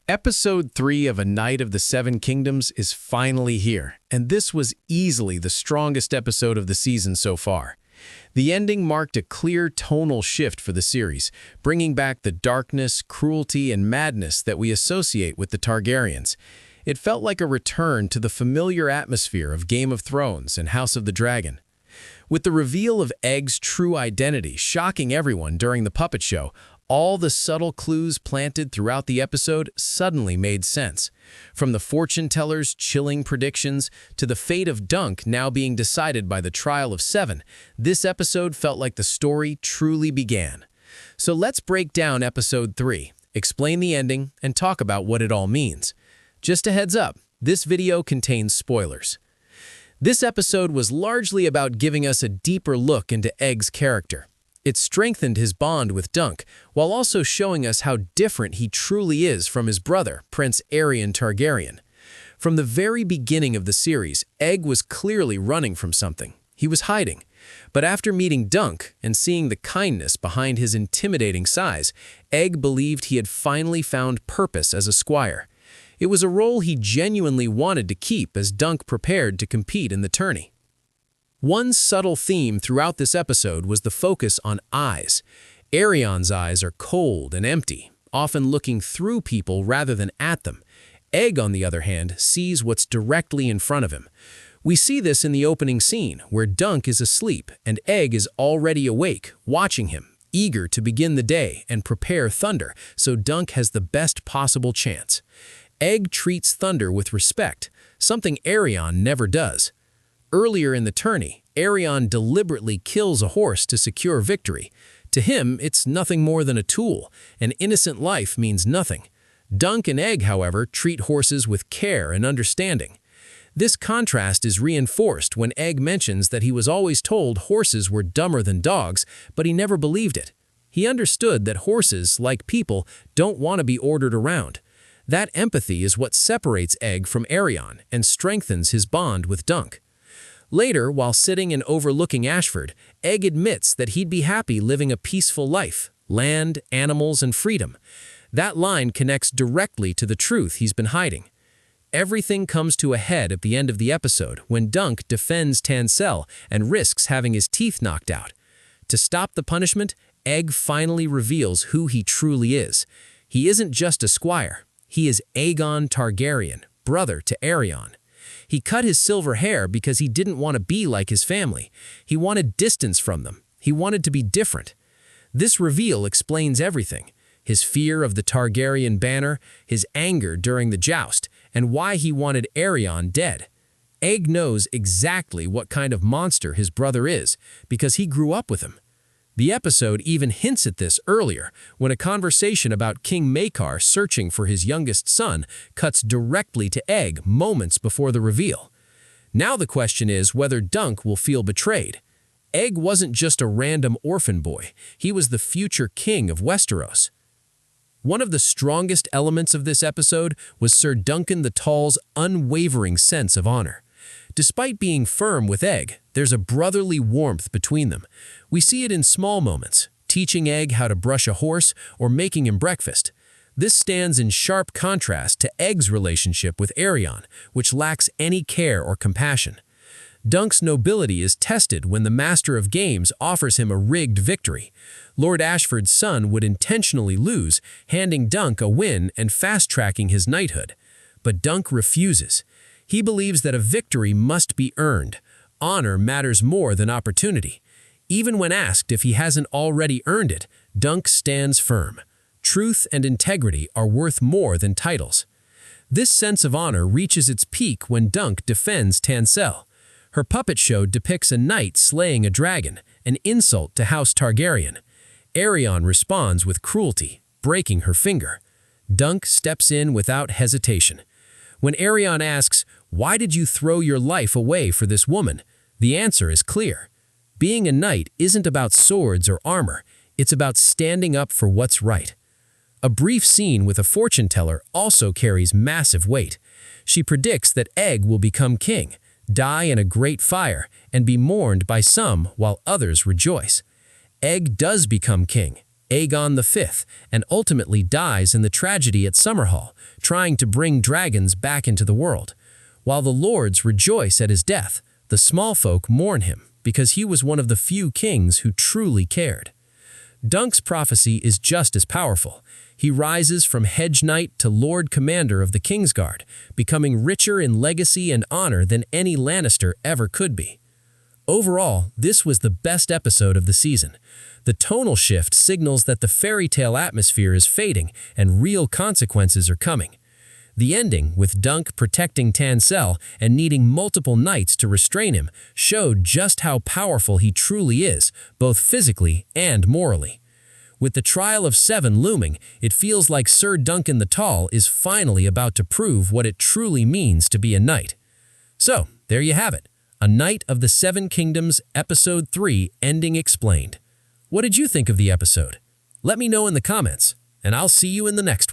Episode 3 of A Night of the Seven Kingdoms is finally here, and this was easily the strongest episode of the season so far. The ending marked a clear tonal shift for the series, bringing back the darkness, cruelty, and madness that we associate with the Targaryens. It felt like a return to the familiar atmosphere of Game of Thrones and House of the Dragon. With the reveal of Egg's true identity shocking everyone during the puppet show, all the subtle clues planted throughout the episode suddenly made sense. From the fortune teller's chilling predictions to the fate of Dunk now being decided by the trial of seven, this episode felt like the story truly began. So let's break down episode 3, explain the ending, and talk about what it all means. Just a heads up, this video contains spoilers. This episode was largely about giving us a deeper look into Egg's character. It strengthened his bond with Dunk, while also showing us how different he truly is from his brother, Prince Aerion Targaryen. From the very beginning of the series, Egg was clearly running from something. He was hiding. But after meeting Dunk and seeing the kindness behind his intimidating size, Egg believed he had finally found purpose as a squire. It was a role he genuinely wanted to keep as Dunk prepared to compete in the tourney. One subtle theme throughout this episode was the focus on eyes. Aerion's eyes are cold and empty, often looking through people rather than at them. Egg, on the other hand, sees what's directly in front of him. We see this in the opening scene, where Dunk is asleep and Egg is already awake, watching him, eager to begin the day and prepare Thunder, so Dunk has the best possible chance. Egg treats Thunder with respect, something Aerion never does. Earlier in the tourney, Aerion deliberately kills a horse to secure victory. To him, it's nothing more than a tool. An innocent life means nothing. Dunk and Egg, however, treat horses with care and understanding. This contrast is reinforced when Egg mentions that he was always told horses were dumber than dogs, but he never believed it. He understood that horses, like people, don't want to be ordered around. That empathy is what separates Egg from Aerion and strengthens his bond with Dunk. Later, while sitting and overlooking Ashford, Egg admits that he'd be happy living a peaceful life, land, animals, and freedom. That line connects directly to the truth he's been hiding. Everything comes to a head at the end of the episode when Dunk defends Tansel and risks having his teeth knocked out. To stop the punishment, Egg finally reveals who he truly is. He isn't just a squire. He is Aegon Targaryen, brother to Aerion. He cut his silver hair because he didn't want to be like his family. He wanted distance from them. He wanted to be different. This reveal explains everything: his fear of the Targaryen banner, his anger during the joust, and why he wanted Aerion dead. Egg knows exactly what kind of monster his brother is because he grew up with him. The episode even hints at this earlier when a conversation about King Maekar searching for his youngest son cuts directly to Egg moments before the reveal. Now the question is whether Dunk will feel betrayed. Egg wasn't just a random orphan boy. He was the future king of Westeros. One of the strongest elements of this episode was Sir Duncan the Tall's unwavering sense of honor. Despite being firm with Egg, there's a brotherly warmth between them. We see it in small moments, teaching Egg how to brush a horse or making him breakfast. This stands in sharp contrast to Egg's relationship with Aerion, which lacks any care or compassion. Dunk's nobility is tested when the Master of Games offers him a rigged victory. Lord Ashford's son would intentionally lose, handing Dunk a win and fast-tracking his knighthood. But Dunk refuses. He believes that a victory must be earned. Honor matters more than opportunity. Even when asked if he hasn't already earned it, Dunk stands firm. Truth and integrity are worth more than titles. This sense of honor reaches its peak when Dunk defends Tansel. Her puppet show depicts a knight slaying a dragon, an insult to House Targaryen. Aerion responds with cruelty, breaking her finger. Dunk steps in without hesitation. When Aerion asks, "Why did you throw your life away for this woman?" the answer is clear. Being a knight isn't about swords or armor. It's about standing up for what's right. A brief scene with a fortune teller also carries massive weight. She predicts that Egg will become king, die in a great fire, and be mourned by some while others rejoice. Egg does become king, Aegon V, and ultimately dies in the tragedy at Summerhall, trying to bring dragons back into the world. While the lords rejoice at his death, the small folk mourn him because he was one of the few kings who truly cared. Dunk's prophecy is just as powerful. He rises from Hedge Knight to Lord Commander of the Kingsguard, becoming richer in legacy and honor than any Lannister ever could be. Overall, this was the best episode of the season. The tonal shift signals that the fairy tale atmosphere is fading and real consequences are coming. The ending, with Dunk protecting Tansel and needing multiple knights to restrain him, showed just how powerful he truly is, both physically and morally. With the trial of 7 looming, it feels like Sir Duncan the Tall is finally about to prove what it truly means to be a knight. So, there you have it. A Knight of the Seven Kingdoms, Episode 3, Ending Explained. What did you think of the episode? Let me know in the comments, and I'll see you in the next one.